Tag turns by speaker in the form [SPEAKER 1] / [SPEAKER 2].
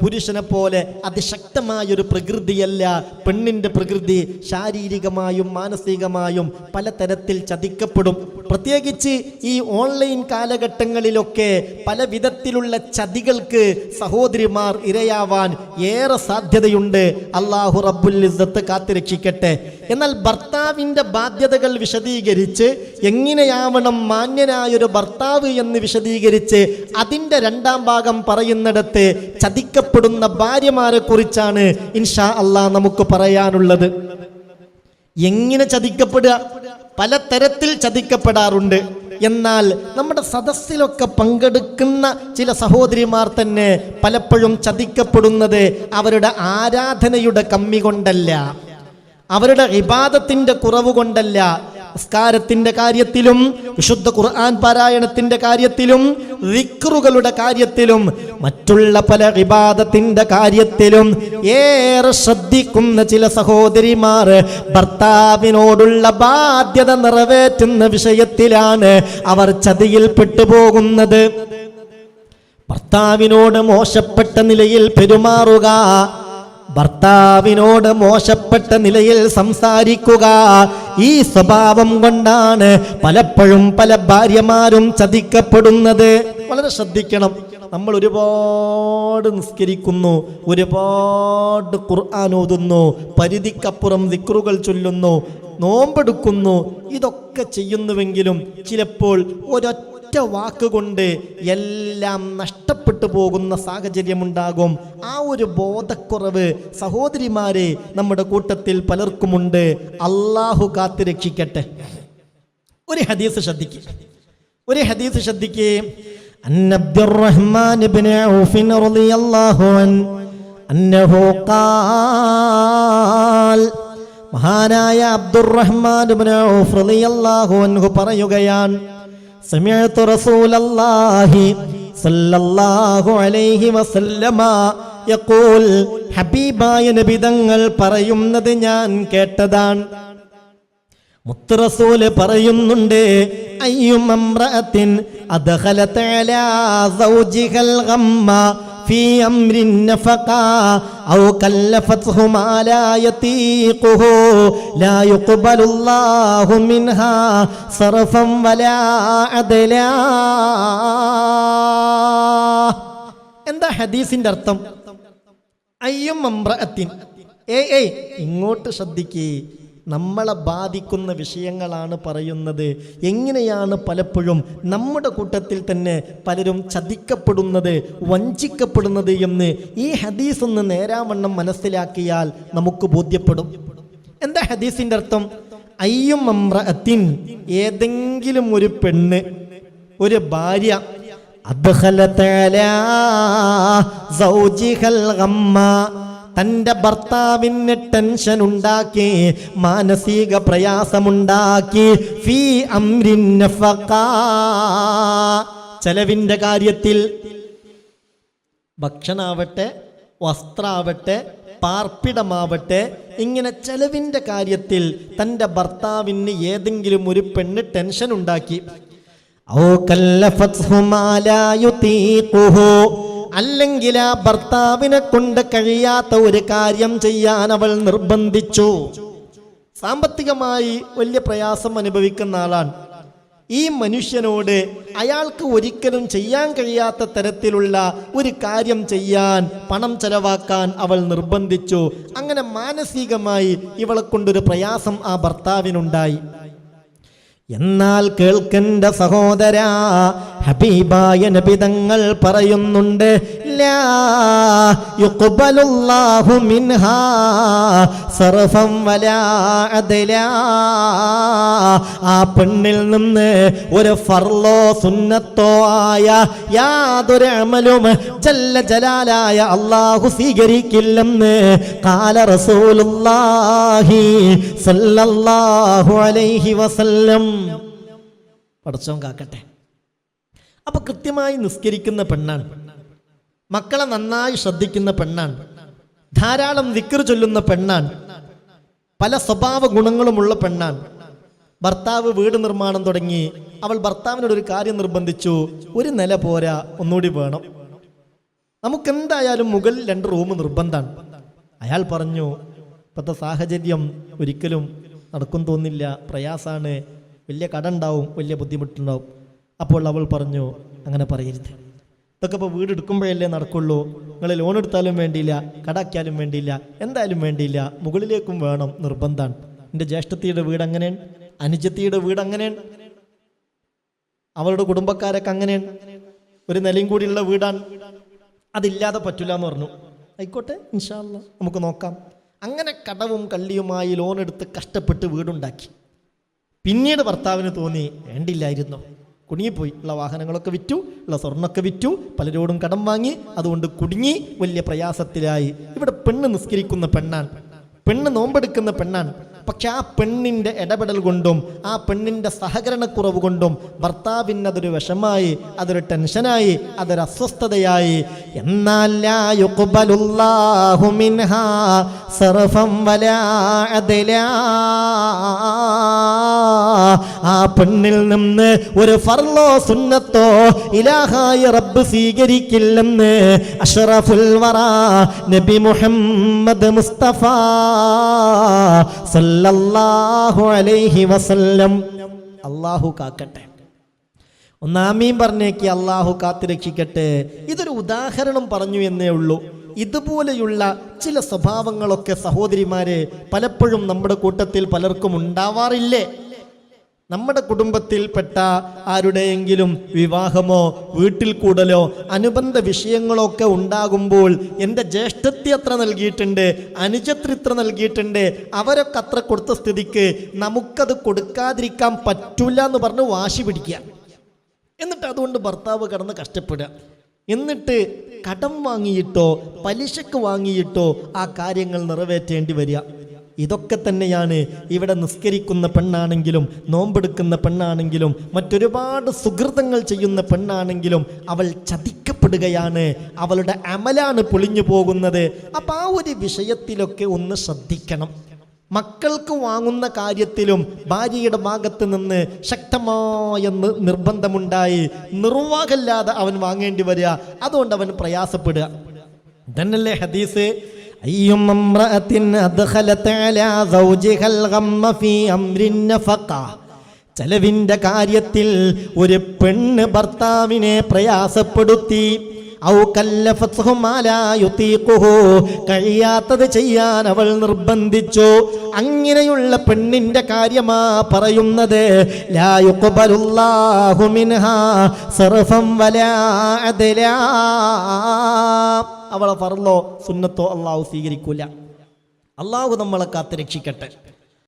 [SPEAKER 1] പുരുഷനെ പോലെ അതിശക്തമായൊരു പ്രകൃതിയല്ല പെണ്ണിൻ്റെ പ്രകൃതി. ശാരീരികമായും മാനസികമായും പലതരത്തിൽ ചതിക്കപ്പെടും. പ്രത്യേകിച്ച് ഈ ഓൺലൈൻ കാലഘട്ടങ്ങളിലൊക്കെ പല വിധത്തിലുള്ള ചതികൾക്ക് സഹോദരിമാർ ഇരയാവാൻ ഏറെ സാധ്യതയുണ്ട്. അല്ലാഹു റബ്ബുൽ ഇസ്സത്ത് കാത്തുരക്ഷിക്കട്ടെ. എന്നാൽ ഭർത്താവിൻ്റെ ബാധ്യതകൾ വിശദീകരിച്ച് എങ്ങനെയാവണം മാന്യനായൊരു ഭർത്താവ് എന്ന് വിശദീകരിച്ച് അതിൻ്റെ രണ്ടാം ഭാഗം പറയുന്നിടത്ത് ചതിക്കപ്പെടുന്ന ഭാര്യമാരെ കുറിച്ചാണ് ഇൻഷാ അല്ലാഹ് നമുക്ക് പറയാനുള്ളത്. എങ്ങനെ ചതിക്കപ്പെടുക? പലതരത്തിൽ ചതിക്കപ്പെടാറുണ്ട്. എന്നാൽ നമ്മുടെ സദസ്സിലൊക്കെ പങ്കെടുക്കുന്ന ചില സഹോദരിമാർ തന്നെ പലപ്പോഴും ചതിക്കപ്പെടുന്നത് അവരുടെ ആരാധനയുടെ കമ്മി കൊണ്ടല്ല, അവരുടെ ഇബാദത്തിന്റെ കുറവ് കൊണ്ടല്ല. നിസ്കാരത്തിന്റെ കാര്യത്തിലും വിശുദ്ധ ഖുർആൻ പാരായണത്തിന്റെ കാര്യത്തിലും ദിക്റുകളുടെ കാര്യത്തിലും മറ്റുള്ള പല ഇബാദത്തിന്റെ കാര്യത്തിലും ഏറെ ശ്രദ്ധിക്കുന്ന ചില സഹോദരിമാർ ഭർത്താവിനോടുള്ള ബാധ്യത നിറവേറ്റുന്ന വിഷയത്തിലാണ് അവർ ചതിയിൽ പെട്ടുപോകുന്നത്. ഭർത്താവിനോട് മോശപ്പെട്ട നിലയിൽ പെരുമാറുക, ഭർത്താവിനോട് മോശപ്പെട്ട നിലയിൽ സംസാരിക്കുക, ഈ സ്വഭാവം കൊണ്ടാണ് പലപ്പോഴും പല ഭാര്യമാരും ചതിക്കപ്പെടുന്നത്. വളരെ ശ്രദ്ധിക്കണം. നമ്മൾ ഒരുപാട് നിസ്കരിക്കുന്നു, ഒരുപാട് ഖുർആൻ ഓതുന്നു, പരിധിക്കപ്പുറം ദിക്റുകൾ ചൊല്ലുന്നു, നോമ്പെടുക്കുന്നു, ഇതൊക്കെ ചെയ്യുന്നുവെങ്കിലും ചിലപ്പോൾ ഒരൊറ്റ വാക്കുകൊണ്ട് എല്ലാം നഷ്ടപ്പെട്ടു പോകുന്ന സാഹചര്യമുണ്ടാകും. ആ ഒരു ബോധക്കുറവ് സഹോദരിമാരെ നമ്മുടെ കൂട്ടത്തിൽ പലർക്കുമുണ്ട്. അല്ലാഹു കാത്ത് രക്ഷിക്കട്ടെ. ഒരു ഹദീസ് ശ്രദ്ധിക്കേ. അബ്ദുർറഹ്മാൻ ഇബ്നു ഔഫ് റളിയല്ലാഹു അൻഹു ഖാൽ, മഹാനായ അബ്ദുർറഹ്മാൻ ഇബ്നു ഔഫ് റളിയല്ലാഹു അൻഹു പറയുകയാണ്, സമിഅതു റസൂലല്ലാഹി സല്ലല്ലാഹു അലൈഹി വസല്ലമ യഖൂൽ, ഹബീബായ നബി തങ്ങൾ പറയുന്നത് ഞാൻ കേട്ടതാണ്. മുത്ത് റസൂല് പറയുന്നുണ്ട്, അയ്യും അംറഅത്തിൻ അദ്ഖലത അലാ സൗജിഹൽ ഗമ്മ ഫീ അംരിൻ നഫഖ ഔ കല്ലഫത്ഹു മാ ലാ യതീഖുഹു ലാ യുഖ്ബലുല്ലാഹു മിൻഹാ സർഫൻ വലാ അദ്ലാ. എന്താ ഹദീസിന്റെ അർത്ഥം? അയ്യും അംറഅത്തിൻ, ഇങ്ങോട്ട് ശ്രദ്ധിക്കേ, നമ്മളെ ബാധിക്കുന്ന വിഷയങ്ങളാണ് പറയുന്നത്. എങ്ങനെയാണ് പലപ്പോഴും നമ്മുടെ കൂട്ടത്തിൽ തന്നെ പലരും ചതിക്കപ്പെടുന്നത്, വഞ്ചിക്കപ്പെടുന്നത് എന്ന് ഈ ഹദീസ് ഒന്ന് നേരാവണ്ണം മനസ്സിലാക്കിയാൽ നമുക്ക് ബോധ്യപ്പെടും. എന്താ ഹദീസിന്റെ അർത്ഥം? അയ്യും അംറഅത്തിൻ, ഏതെങ്കിലും ഒരു പെണ്ണ്, ഒരു ഭാര്യ, അദ്ഖലത അലാ സൗജിഹൽ ഗമ്മ, തൻ്റെ ഭർത്താവിന് ടെൻഷൻ ഉണ്ടാക്കി, മാനസിക പ്രയാസമുണ്ടാക്കി, ഫീ അംരിൻ നഫഖ, ചെലവിൻ്റെ കാര്യത്തിൽ, ഭക്ഷണാവട്ടെ, വസ്ത്രാവട്ടെ, പാർപ്പിടമാവട്ടെ, ഇങ്ങനെ ചെലവിൻ്റെ കാര്യത്തിൽ തൻ്റെ ഭർത്താവിന് ഏതെങ്കിലും ഒരു പെണ്ണ് ടെൻഷൻ ഉണ്ടാക്കി, ഔ കല്ലഫത്ഹു മാ ലാ യുതീഖുഹു, അല്ലെങ്കിൽ ആ ഭർത്താവിനെ കൊണ്ട് കഴിയാത്ത ഒരു കാര്യം ചെയ്യാൻ അവൾ നിർബന്ധിച്ചു. സാമ്പത്തികമായി വലിയ പ്രയാസം അനുഭവിക്കുന്ന ആളാണ്. ഈ മനുഷ്യനോട് അയാൾക്ക് ഒരിക്കലും ചെയ്യാൻ കഴിയാത്ത തരത്തിലുള്ള ഒരു കാര്യം ചെയ്യാൻ, പണം ചെലവാക്കാൻ അവൾ നിർബന്ധിച്ചു. അങ്ങനെ മാനസികമായി ഇവളെ കൊണ്ടൊരു പ്രയാസം ആ ഭർത്താവിനുണ്ടായി. എന്നാൽ കേൾക്കേണ്ട സഹോദരാ, ഹബീബായ നബി തങ്ങൾ പറയുന്നുണ്ട്, ലാ യുഖ്ബലുല്ലാഹു മിൻഹാ സർഫൻ വലാ അദ്ലാ, ആ പെണ്ണിൽ നിന്ന് ഒരു ഫർളോ സുന്നത്തോ ആയ യാതൊരു അമലും ജല്ല ജലാലായ അല്ലാഹു സ്വീകരിക്കില്ലെന്ന് ഖാല റസൂലുള്ളാഹി സല്ലല്ലാഹു അലൈഹി വസല്ലം. പടച്ചോൻ കാക്കട്ടെ. അപ്പൊ കൃത്യമായി നിസ്കരിക്കുന്ന പെണ്ണാണ്, മക്കളെ നന്നായി ശ്രദ്ധിക്കുന്ന പെണ്ണാണ്, ധാരാളം ദിക്ർ ചൊല്ലുന്ന പെണ്ണാണ്, പല സ്വഭാവ ഗുണങ്ങളുമുള്ള പെണ്ണാണ്. ഭർത്താവ് വീട് നിർമ്മാണം തുടങ്ങി. അവൾ ഭർത്താവിനോട് ഒരു കാര്യം നിർബന്ധിച്ചു, ഒരു നില പോരാ, ഒന്നുകൂടി വേണം. നമുക്കെന്തായാലും മുകളിൽ 2 റൂം നിർബന്ധമാണ്. അയാൾ പറഞ്ഞു, ഇപ്പോഴത്തെ സാഹചര്യം ഒരിക്കലും നടക്കും തോന്നില്ല, പ്രയാസാണ്, വലിയ കട ഉണ്ടാവും, വലിയ ബുദ്ധിമുട്ടുണ്ടാവും. അപ്പോൾ അവൾ പറഞ്ഞു, അങ്ങനെ പറയരുത്, ഇതൊക്കെ ഇപ്പോൾ വീട് എടുക്കുമ്പോഴല്ലേ നടക്കുള്ളൂ. നിങ്ങൾ ലോൺ എടുത്താലും വേണ്ടിയില്ല, കടാക്കിയാലും വേണ്ടിയില്ല, എന്തായാലും വേണ്ടിയില്ല, മുകളിലേക്കും വേണം, നിർബന്ധമാണ്. എൻ്റെ ജ്യേഷ്ഠത്തിയുടെ വീട് അങ്ങനെയാണ്, അനുജത്തിയുടെ വീട് അങ്ങനെയാണ്, അവളുടെ കുടുംബക്കാരൊക്കെ അങ്ങനെയാണ്, ഒരു നിലയും കൂടിയുള്ള വീടാണ്, അതില്ലാതെ പറ്റില്ല എന്ന് പറഞ്ഞു. ആയിക്കോട്ടെ, ഇൻഷാ അല്ലാഹ് നമുക്ക് നോക്കാം. അങ്ങനെ കടവും കള്ളിയുമായി ലോൺ എടുത്ത് കഷ്ടപ്പെട്ട് വീടുണ്ടാക്കി. പിന്നീട് ഭർത്താവിന് തോന്നി വേണ്ടില്ലായിരുന്നു, കുടുങ്ങിപ്പോയി, ഉള്ള വാഹനങ്ങളൊക്കെ വിറ്റു, ഉള്ള സ്വർണ്ണമൊക്കെ വിറ്റു, പലരോടും കടം വാങ്ങി, അതുകൊണ്ട് കുടുങ്ങി, വലിയ പ്രയാസത്തിലായി. ഇവിടെ പെണ്ണ് നിസ്കരിക്കുന്ന പെണ്ണാണ്, പെണ്ണ് നോമ്പെടുക്കുന്ന പെണ്ണാണ്. പക്ഷെ ആ പെണ്ണിൻ്റെ ഇടപെടൽ കൊണ്ടും ആ പെണ്ണിൻ്റെ സഹകരണക്കുറവ് കൊണ്ടും ഭർത്താവിന് അതൊരു വിഷമായി, അതൊരു ടെൻഷനായി, അതൊരു അസ്വസ്ഥതയായി. എന്നാൽ ലാ യുഖ്ബലുല്ലാഹു മിൻഹാ സർഫൻ വലാ അദ്ലാ, ആ പെണ്ണിൽ നിന്ന് ഒരു ഫർളോ സുന്നത്തോ ഇലാഹായ റബ്ബ് സ്വീകരിക്കില്ലെന്ന് അഷ്റഫുൽ വറാ നബി മുഹമ്മദ് മുസ്തഫ സല്ലല്ലാഹു അലൈഹി വസല്ലം. അല്ലാഹു കാക്കട്ടെ. ഒന്നാമീൻ പറഞ്ഞേക്ക്, അല്ലാഹു കാത്തുരക്ഷിക്കട്ടെ. ഇതൊരു ഉദാഹരണം പറഞ്ഞു എന്നേ ഉള്ളൂ. ഇതുപോലെയുള്ള ചില സ്വഭാവങ്ങളൊക്കെ സഹോദരിമാരെ പലപ്പോഴും നമ്മുടെ കൂട്ടത്തിൽ പലർക്കും ഉണ്ടാവാറില്ലേ? നമ്മുടെ കുടുംബത്തിൽപ്പെട്ട ആരുടെയെങ്കിലും വിവാഹമോ വീട്ടിൽ കൂടലോ അനുബന്ധ വിഷയങ്ങളൊക്കെ ഉണ്ടാകുമ്പോൾ എൻ്റെ ജ്യേഷ്ഠത്തി അത്ര നൽകിയിട്ടുണ്ട്, അനുജത്തി ഇത്ര നൽകിയിട്ടുണ്ട്, അവരൊക്കെ അത്ര കൊടുത്ത സ്ഥിതിക്ക് നമുക്കത് കൊടുക്കാതിരിക്കാൻ പറ്റൂല എന്ന് പറഞ്ഞ് വാശി പിടിക്കുക. എന്നിട്ട് അതുകൊണ്ട് ഭർത്താവ് കടന്ന് കഷ്ടപ്പെടുക. എന്നിട്ട് കടം വാങ്ങിയിട്ടോ പലിശക്ക് വാങ്ങിയിട്ടോ ആ കാര്യങ്ങൾ നിറവേറ്റേണ്ടി വരിക. ഇതൊക്കെ തന്നെയാണ് ഇവിടെ നിസ്കരിക്കുന്ന പെണ്ണാണെങ്കിലും നോമ്പെടുക്കുന്ന പെണ്ണാണെങ്കിലും മറ്റൊരുപാട് സുഹൃതങ്ങൾ ചെയ്യുന്ന പെണ്ണാണെങ്കിലും അവൾ ചതിക്കപ്പെടുകയാണ്, അവളുടെ അമലാണ് പൊളിഞ്ഞു പോകുന്നത്. അപ്പം ആ ഒരു വിഷയത്തിലൊക്കെ ഒന്ന് ശ്രദ്ധിക്കണം. മക്കൾക്ക് വാങ്ങുന്ന കാര്യത്തിലും ഭാര്യയുടെ ഭാഗത്ത് നിന്ന് ശക്തമായ നിർബന്ധമുണ്ടായി, നിർവാഹമില്ലാതെ അവൻ വാങ്ങേണ്ടി വരിക, അതുകൊണ്ട് അവൻ പ്രയാസപ്പെടുക. ഇതന്നല്ലേ ഹദീസ്, أيما امرأة أدخلت على زوجها الغم في أمر النفقة. ചെലവിൻ്റെ കാര്യത്തിൽ ഒരു പെണ്ണ് ഭർത്താവിനെ പ്രയാസപ്പെടുത്തി, ഔ കല്ലഫത്ഹു മാ ലാ യുതീഖുഹു, കഴിയാത്തത് ചെയ്യാൻ അവൾ നിർബന്ധിച്ചു. അങ്ങനെയുള്ള പെണ്ണിൻ്റെ കാര്യമാ പറയുന്നത്. ലാ യുഖ്ബലുല്ലാഹു മിൻഹാ സർഫൻ വലാ അദ്ലാ, അവളെ ഫർളോ സുന്നത്തോ അള്ളാഹു സ്വീകരിക്കൂല. അള്ളാഹു നമ്മളെ കാത്ത് രക്ഷിക്കട്ടെ.